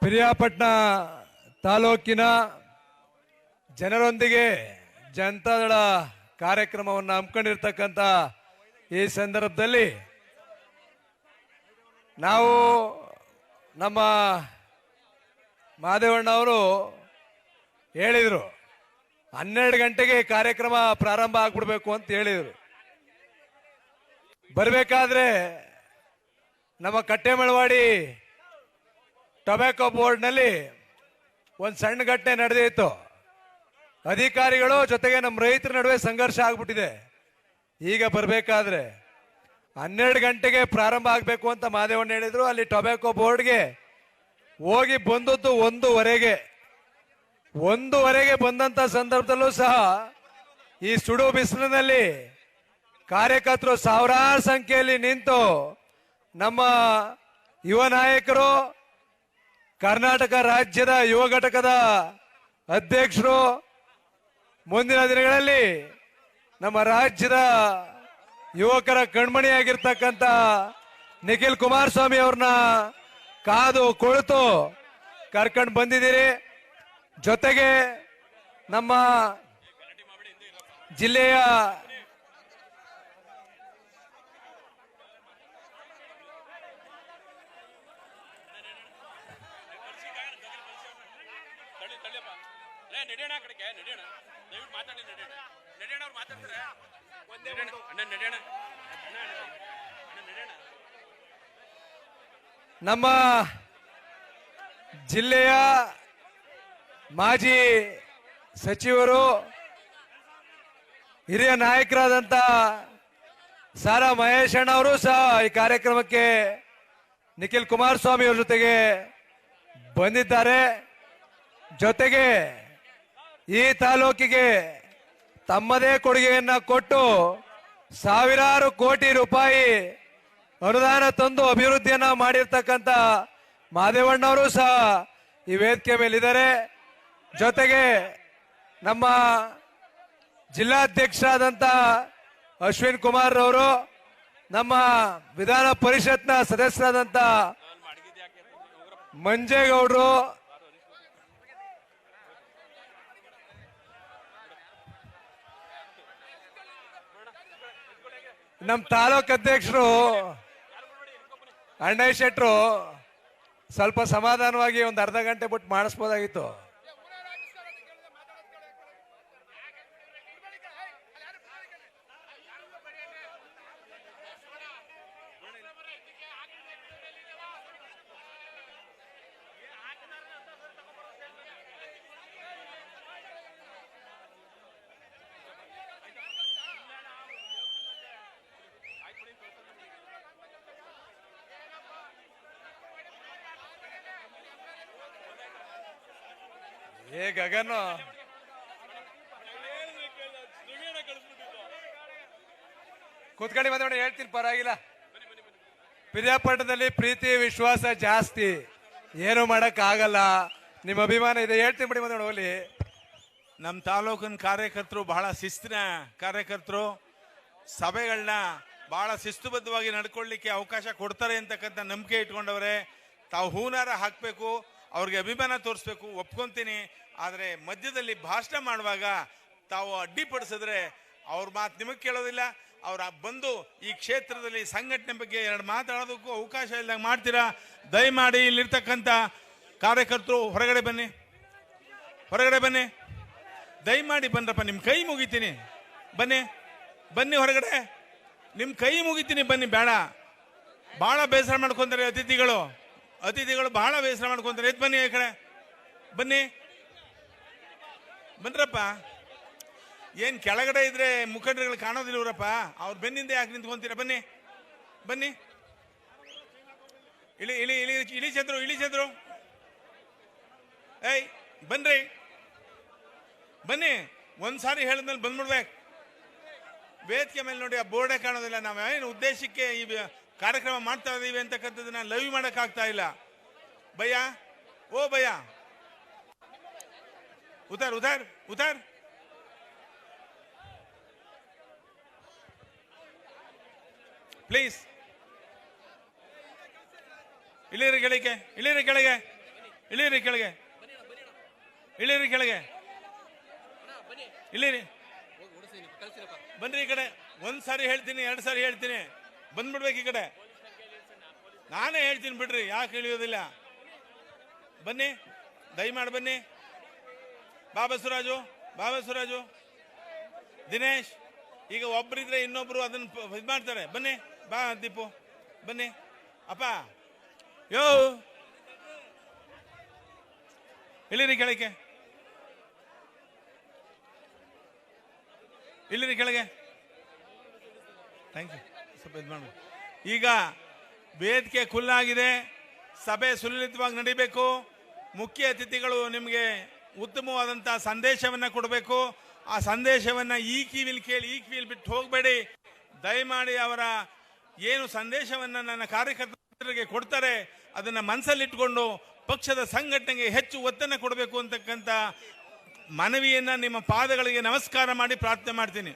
ಪಿರಿಯಾಪಟ್ಟಣ ತಾಲೂಕಿನ ಜನರೊಂದಿಗೆ ಜನತಾದಳ ಕಾರ್ಯಕ್ರಮವನ್ನು ಹಮ್ಮಿಕೊಂಡಿರ್ತಕ್ಕಂಥ ಈ ಸಂದರ್ಭದಲ್ಲಿ ನಾವು ನಮ್ಮ ಮಾದೇವಣ್ಣ ಅವರು ಹೇಳಿದರು 12 ಗಂಟೆಗೆ ಕಾರ್ಯಕ್ರಮ ಪ್ರಾರಂಭ ಆಗ್ಬಿಡ್ಬೇಕು ಅಂತ ಹೇಳಿದರು. ಬರಬೇಕಾದ್ರೆ ನಮ್ಮ ಕಟ್ಟೆಮಳವಾಡಿ ಟೊಬ್ಯಾಕೋ ಬೋರ್ಡ್ನಲ್ಲಿ ಒಂದು ಸಣ್ಣ ಘಟನೆ ನಡೆದಿತ್ತು. ಅಧಿಕಾರಿಗಳು ಜೊತೆಗೆ ನಮ್ಮ ರೈತರ ನಡುವೆ ಸಂಘರ್ಷ ಆಗ್ಬಿಟ್ಟಿದೆ. ಈಗ ಬರಬೇಕಾದ್ರೆ 12 ಗಂಟೆಗೆ ಪ್ರಾರಂಭ ಆಗಬೇಕು ಅಂತ ಮಾದೇವಣ್ಣ ಹೇಳಿದ್ರು. ಅಲ್ಲಿ ಟೊಬ್ಯಾಕೋ ಬೋರ್ಡ್ಗೆ ಹೋಗಿ ಬಂದದ್ದು 1:15 ಬಂದಂತ ಸಂದರ್ಭದಲ್ಲೂ ಸಹ ಈ ಸುಡು ಬಿಸಿಲಿನಲ್ಲಿ ಕಾರ್ಯಕರ್ತರು ಸಾವಿರಾರು ಸಂಖ್ಯೆಯಲ್ಲಿ ನಿಂತು ನಮ್ಮ ಯುವ ನಾಯಕರು, ಕರ್ನಾಟಕ ರಾಜ್ಯದ ಯುವ ಘಟಕದ ಅಧ್ಯಕ್ಷರು, ಮುಂದಿನ ದಿನಗಳಲ್ಲಿ ನಮ್ಮ ರಾಜ್ಯದ ಯುವಕರ ಕಣ್ಮಣಿಯಾಗಿರ್ತಕ್ಕಂಥ ನಿಖಿಲ್ ಕುಮಾರಸ್ವಾಮಿ ಅವ್ರನ್ನ ಕಾದು ಕುಳಿತು ಕರ್ಕೊಂಡು ಬಂದಿದ್ದೀರಿ. ಜೊತೆಗೆ ನಮ್ಮ ಜಿಲ್ಲೆಯ ನಮ್ಮ ಜಿಲ್ಲೆಯ ಮಾಜಿ ಸಚಿವರು, ಹಿರಿಯ ನಾಯಕರಾದಂಥ ಸಾರಾ ಮಹೇಶ್ ಅಣ್ಣವರು ಸಹ ಈ ಕಾರ್ಯಕ್ರಮಕ್ಕೆ ನಿಖಿಲ್ ಕುಮಾರಸ್ವಾಮಿ ಅವರ ಜೊತೆಗೆ ಬಂದಿದ್ದಾರೆ. ಜೊತೆಗೆ ಈ ತಾಲೂಕಿಗೆ ತಮ್ಮದೇ ಕೊಡುಗೆಯನ್ನ ಕೊಟ್ಟು ಸಾವಿರಾರು ಕೋಟಿ ರೂಪಾಯಿ ಅನುದಾನ ತಂದು ಅಭಿವೃದ್ಧಿಯನ್ನ ಮಾಡಿರ್ತಕ್ಕಂಥ ಮಾದೇವಣ್ಣವರು ಸಹ ಈ ವೇದಿಕೆ ಮೇಲಿದ್ದಾರೆ. ಜೊತೆಗೆ ನಮ್ಮ ಜಿಲ್ಲಾಧ್ಯಕ್ಷರಾದಂಥ ಅಶ್ವಿನ್ ಕುಮಾರ್ ಅವರು, ನಮ್ಮ ವಿಧಾನ ಪರಿಷತ್ನ ಸದಸ್ಯರಾದಂಥ ಮಂಜೇಗೌಡರು, ನಮ್ಮ ತಾಲೂಕು ಅಧ್ಯಕ್ಷರು ಅಣ್ಣಯ್ಯ ಶೆಟ್ರು ಸ್ವಲ್ಪ ಸಮಾಧಾನವಾಗಿ ಒಂದು ಅರ್ಧ ಗಂಟೆ ಬಿಟ್ಟು ಮಾಡಿಸ್ಬೋದಾಗಿತ್ತು. ಏ ಗಗನ್, ಕೂತ್ಕೊಳ್ಳಿ ಮಾತಾಡೋಣ, ಹೇಳ್ತೀನಿ ಪರವಾಗಿಲ್ಲ. ಪಿರಿಯಾಪಟ್ಟಣದಲ್ಲಿ ಪ್ರೀತಿ ವಿಶ್ವಾಸ ಜಾಸ್ತಿ, ಏನು ಮಾಡಕ್ ಆಗಲ್ಲ. ನಿಮ್ಮ ಅಭಿಮಾನ ಇದೆ, ಹೇಳ್ತೀನಿ ಬಿಡಿ ಮಾತಾಡೋಣ. ಹೋಗ್ಲಿ, ನಮ್ಮ ತಾಲೂಕಿನ ಕಾರ್ಯಕರ್ತರು ಬಹಳ ಶಿಸ್ತಿನ ಕಾರ್ಯಕರ್ತರು, ಸಭೆಗಳನ್ನ ಬಹಳ ಶಿಸ್ತುಬದ್ಧವಾಗಿ ನಡ್ಕೊಳ್ಳಿಕ್ಕೆ ಅವಕಾಶ ಕೊಡ್ತಾರೆ ಅಂತಕ್ಕಂಥ ನಂಬಿಕೆ ಇಟ್ಕೊಂಡವ್ರೆ. ತಾವು ಹೂನಾರ ಹಾಕಬೇಕು, ಅವ್ರಿಗೆ ಅಭಿಮಾನ ತೋರಿಸ್ಬೇಕು, ಒಪ್ಕೊಂತೀನಿ. ಆದರೆ ಮಧ್ಯದಲ್ಲಿ ಭಾಷಣ ಮಾಡುವಾಗ ತಾವು ಅಡ್ಡಿಪಡಿಸಿದ್ರೆ ಅವ್ರ ಮಾತು ನಿಮಗೆ ಕೇಳೋದಿಲ್ಲ. ಅವ್ರು ಬಂದು ಈ ಕ್ಷೇತ್ರದಲ್ಲಿ ಸಂಘಟನೆ ಬಗ್ಗೆ 2 ಮಾತಾಡೋದಕ್ಕೂ ಅವಕಾಶ ಇಲ್ಲದಂಗೆ ಮಾಡ್ತೀರಾ. ದಯಮಾಡಿ ಇಲ್ಲಿರ್ತಕ್ಕಂಥ ಕಾರ್ಯಕರ್ತರು ಹೊರಗಡೆ ಬನ್ನಿ, ಹೊರಗಡೆ ಬನ್ನಿ, ದಯಮಾಡಿ ಬನ್ರಪ್ಪ, ನಿಮ್ಮ ಕೈ ಮುಗಿತೀನಿ. ಬನ್ನಿ ಹೊರಗಡೆ, ನಿಮ್ಮ ಕೈ ಮುಗಿತೀನಿ, ಬನ್ನಿ. ಬೇಡ, ಭಾಳ ಬೇಸರ ಮಾಡ್ಕೊಂತಾರೆ ಅತಿಥಿಗಳು ಬಹಳ ಬೇಸರ ಮಾಡ್ಕೊಂತಾರೆ. ಎದ್ದು ಬನ್ನಿ, ಈ ಕಡೆ ಬನ್ರಪ್ಪ. ಏನ್ ಕೆಳಗಡೆ ಇದ್ರೆ ಮುಖಂಡರುಗಳು ಕಾಣೋದಿಲ್ಲ ಇವರಪ್ಪ, ಅವ್ರ ಬೆನ್ನಿಂದ ಯಾಕೆ ನಿಂತ್ಕೊಂತೀರ? ಬನ್ನಿ. ಇಳಿ ಚಂದ್ರು, ಏಯ್ ಬನ್ನಿ. ಒಂದ್ಸಾರಿ ಹೇಳಿದ್ಮೇಲೆ ಬಂದ್ಬಿಡ್ಬೇಕು. ವೇದಿಕೆ ಮೇಲೆ ನೋಡಿ, ಆ ಬೋರ್ಡೇ ಕಾಣೋದಿಲ್ಲ. ನಾವೇನು ಉದ್ದೇಶಕ್ಕೆ ಈ ಕಾರ್ಯಕ್ರಮ ಮಾಡ್ತಾ ಇದೀವಿ ಅಂತಕ್ಕಂಥದ್ದನ್ನ ಲೈವ್ ಮಾಡಕ್ ಆಗ್ತಾ ಇಲ್ಲ. ಭಯ್ಯ, ಓ ಭಯ್ಯ, ಉತಾರ್ ಪ್ಲೀಸ್. ಇಳಿರಿ ಕೆಳಗೆ, ಇಳಿರಿ ಕೆಳಗೆ, ಇಳಿರಿ ಕೆಳಗೆ, ಇಳಿರಿ, ಬನ್ರಿ ಈ ಕಡೆ. ಒಂದ್ ಸಾರಿ ಹೇಳ್ತೀನಿ, 2 ಸಾರಿ ಹೇಳ್ತೀನಿ, ಬಂದ್ಬಿಡ್ಬೇಕು ಈ ಕಡೆ. ನಾನೇ ಹೇಳ್ತೀನಿ ಬಿಡ್ರಿ, ಯಾಕೆ ಇಳಿಯೋದಿಲ್ಲ? ಬನ್ನಿ, ದಯಮಾಡಿ ಬನ್ನಿ. ಬಾ ಬಸವರಾಜು, ಬಾ ಬಸವರಾಜು, ದಿನೇಶ್. ಈಗ ಒಬ್ಬರಿದ್ರೆ ಇನ್ನೊಬ್ರು ಅದನ್ನ ಇದು ಮಾಡ್ತಾರೆ. ಬನ್ನಿ, ಬಾ ದೀಪು, ಬನ್ನಿ. ಅಪ್ಪ ಯೋ, ಇಳಿರಿ ಕೆಳಗೆ, ಇಳಿರಿ ಕೆಳಗೆ. Thank you. ಸ್ವಲ್ಪ ಇದು ಮಾಡಿ. ಈಗ ವೇದಿಕೆ ಖುಲ್ಲಾಗಿದೆ, ಸಭೆ ಸುಲಲಿತವಾಗಿ ನಡೀಬೇಕು. ಮುಖ್ಯ ಅತಿಥಿಗಳು ನಿಮಗೆ ಉತ್ತಮವಾದಂಥ ಸಂದೇಶವನ್ನು ಕೊಡಬೇಕು. ಆ ಸಂದೇಶವನ್ನು ಈ ಕಿವಿಲಿ ಕೇಳಿ ಈ ಕಿವಿಲಿ ಬಿಟ್ಟು ಹೋಗಬೇಡಿ. ದಯಮಾಡಿ ಅವರ ಏನು ಸಂದೇಶವನ್ನು ನನ್ನ ಕಾರ್ಯಕರ್ತರಿಗೆ ಕೊಡ್ತಾರೆ ಅದನ್ನು ಮನಸ್ಸಲ್ಲಿಟ್ಕೊಂಡು ಪಕ್ಷದ ಸಂಘಟನೆಗೆ ಹೆಚ್ಚು ಒತ್ತನ್ನು ಕೊಡಬೇಕು ಅಂತಕ್ಕಂಥ ಮನವಿಯನ್ನು ನಿಮ್ಮ ಪಾದಗಳಿಗೆ ನಮಸ್ಕಾರ ಮಾಡಿ ಪ್ರಾರ್ಥನೆ ಮಾಡ್ತೀನಿ.